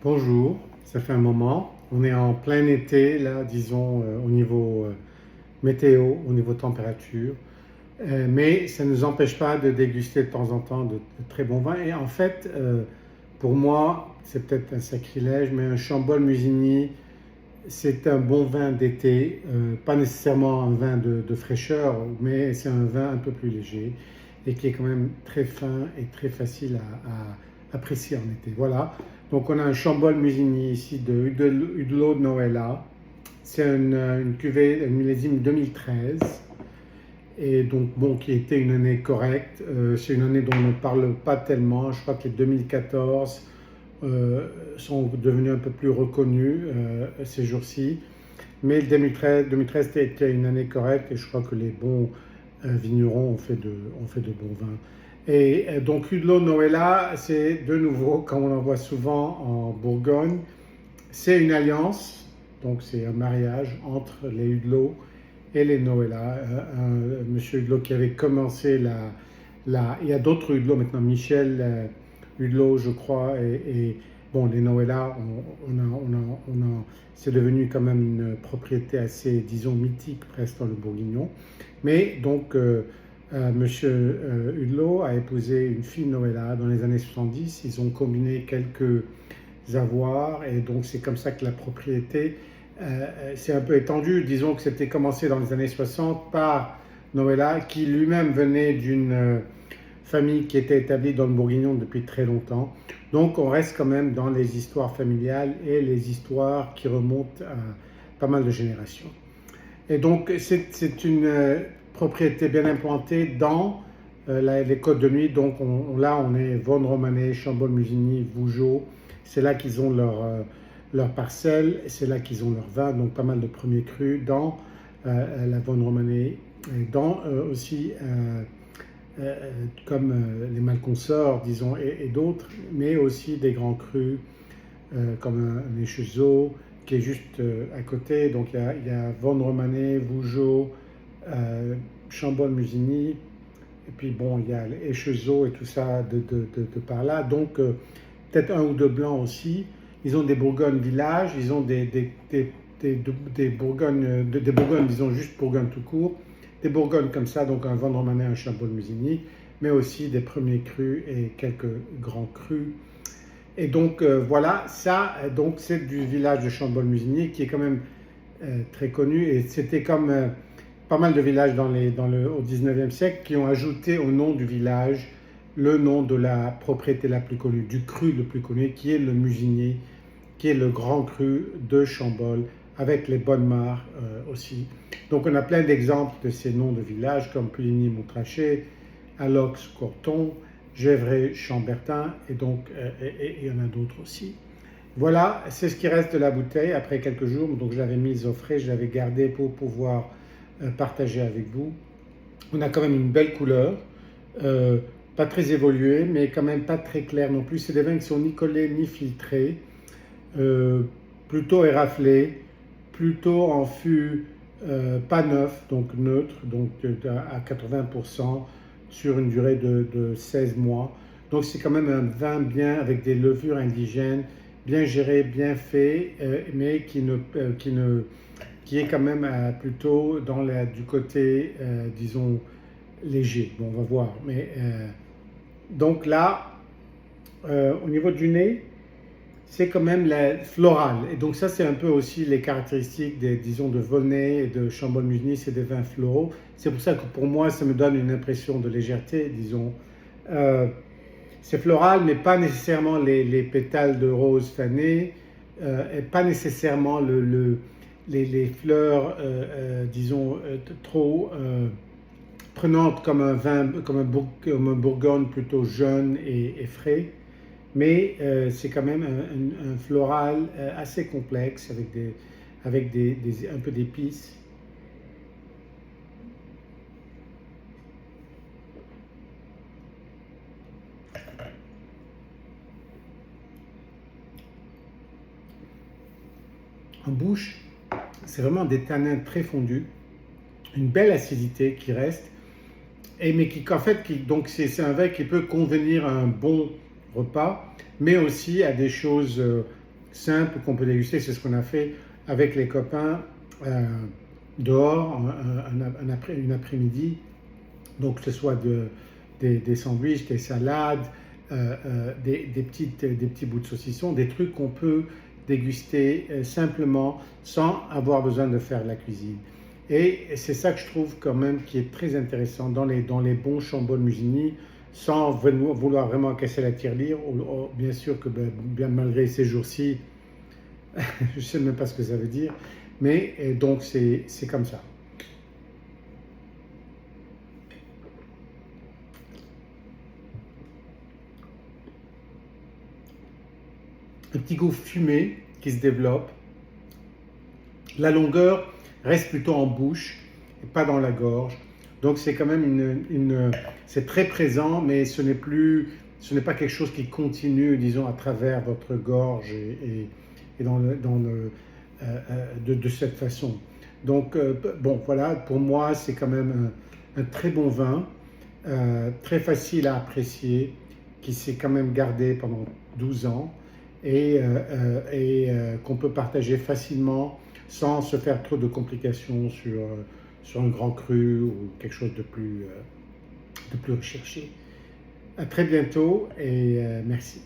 Bonjour, ça fait un moment. On est en plein été, là, disons, au niveau météo, au niveau température. Mais ça ne nous empêche pas de déguster de temps en temps de très bons vins. Et en fait, pour moi, c'est peut-être un sacrilège, mais un Chambol Musigny, c'est un bon vin d'été. Pas nécessairement un vin de fraîcheur, mais c'est un vin un peu plus léger et qui est quand même très fin et très facile à apprécier en été. Voilà. Donc on a un Chambol Musigny ici de Hudelot de Noëlla. C'est une cuvée, un millésime 2013. Et donc, bon, qui était une année correcte. C'est une année dont on ne parle pas tellement. Je crois que les 2014 sont devenus un peu plus reconnus ces jours-ci. Mais 2013 était une année correcte et je crois que les bons vignerons ont fait de bons vins. Et donc Hudelot Noëlla, c'est de nouveau, comme on en voit souvent en Bourgogne, c'est une alliance, donc c'est un mariage entre les Hudelot et les Noëlla. Monsieur Hudelot qui avait commencé il y a d'autres Hudelot maintenant, Michel Hudelot je crois, et bon, les Noëlla, c'est devenu quand même une propriété assez, disons, mythique presque dans le Bourguignon. Mais donc, Monsieur Hudelot a épousé une fille Noëlla dans les années 70. Ils ont combiné quelques avoirs et donc c'est comme ça que la propriété s'est un peu étendue. Disons que c'était commencé dans les années 60 par Noëlla qui lui-même venait d'une famille qui était établie dans le Bourguignon depuis très longtemps. Donc on reste quand même dans les histoires familiales et les histoires qui remontent à pas mal de générations. Et donc c'est une propriété bien implantée dans les Côtes de Nuit. Donc là on est Vosne Romanée, Chambol Musigny, Vougeot. C'est là qu'ils ont leur parcelle, c'est là qu'ils ont leur vin, donc pas mal de premiers crus dans la Vosne Romanée, dans aussi comme les Malconsorts, disons, et d'autres, mais aussi des grands crus comme un Échezeaux qui est juste à côté. Donc il y a Vosne Romanée, Vougeot, Chambol Musigny, et puis bon, il y a Échezeaux et tout ça de par là. Donc peut-être un ou deux blancs aussi. Ils ont des Bourgognes villages, ils ont des Bourgognes, disons juste Bourgogne tout court, des Bourgognes comme ça, donc un Vosne Romanée, un Chambol Musigny, mais aussi des premiers crus et quelques grands crus. Et donc voilà, ça, donc c'est du village de Chambol Musigny qui est quand même très connu et c'était comme pas mal de villages au 19e siècle qui ont ajouté au nom du village le nom de la propriété la plus connue, du cru le plus connu, qui est le Musigny, qui est le grand cru de Chambol, avec les bonnes mares aussi. Donc on a plein d'exemples de ces noms de villages, comme Puligny-Montrachet, Alox, Corton, Gevrey, Chambertin, et donc il y en a d'autres aussi. Voilà, c'est ce qui reste de la bouteille après quelques jours. Donc je l'avais mise au frais, je l'avais gardée pour pouvoir partager avec vous. On a quand même une belle couleur, pas très évoluée, mais quand même pas très claire non plus. C'est des vins qui sont ni collés ni filtrés, plutôt éraflés, plutôt en fût pas neuf, donc neutre, donc à 80% sur une durée de 16 mois. Donc c'est quand même un vin bien avec des levures indigènes, bien géré, bien fait, mais qui est quand même plutôt du côté, disons, léger. Bon, on va voir. Mais donc là, au niveau du nez, c'est quand même floral. Et donc ça, c'est un peu aussi les caractéristiques disons, de Volnay et de Chambol Musigny, c'est des vins floraux. C'est pour ça que pour moi, ça me donne une impression de légèreté, disons. C'est floral, mais pas nécessairement les pétales de rose fané, et pas nécessairement les fleurs, disons, trop prenantes comme un vin, comme un Bourgogne plutôt jeune et frais. Mais c'est quand même un floral assez complexe avec un peu d'épices. En bouche, c'est vraiment des tanins très fondus, une belle acidité qui reste, mais en fait, donc c'est un vin qui peut convenir à un bon repas, mais aussi à des choses simple qu'on peut déguster. C'est ce qu'on a fait avec les copains dehors une après-midi. Donc que ce soit des sandwichs, des salades, des petits bouts de saucisson, des trucs qu'on peut déguster simplement sans avoir besoin de faire la cuisine. Et c'est ça que je trouve quand même qui est très intéressant dans les bons Chambolle Musigny, sans vouloir vraiment casser la tirelire. Bien sûr que bien malgré ces jours-ci, je ne sais même pas ce que ça veut dire, mais donc c'est comme ça. Un petit goût fumé qui se développe. La longueur reste plutôt en bouche et pas dans la gorge. Donc c'est quand même c'est très présent, mais ce n'est pas quelque chose qui continue, disons, à travers votre gorge et de cette façon. Donc bon, voilà, pour moi c'est quand même un très bon vin, très facile à apprécier, qui s'est quand même gardé pendant 12 ans et qu'on peut partager facilement sans se faire trop de complications sur un grand cru ou quelque chose de plus recherché. À très bientôt et merci.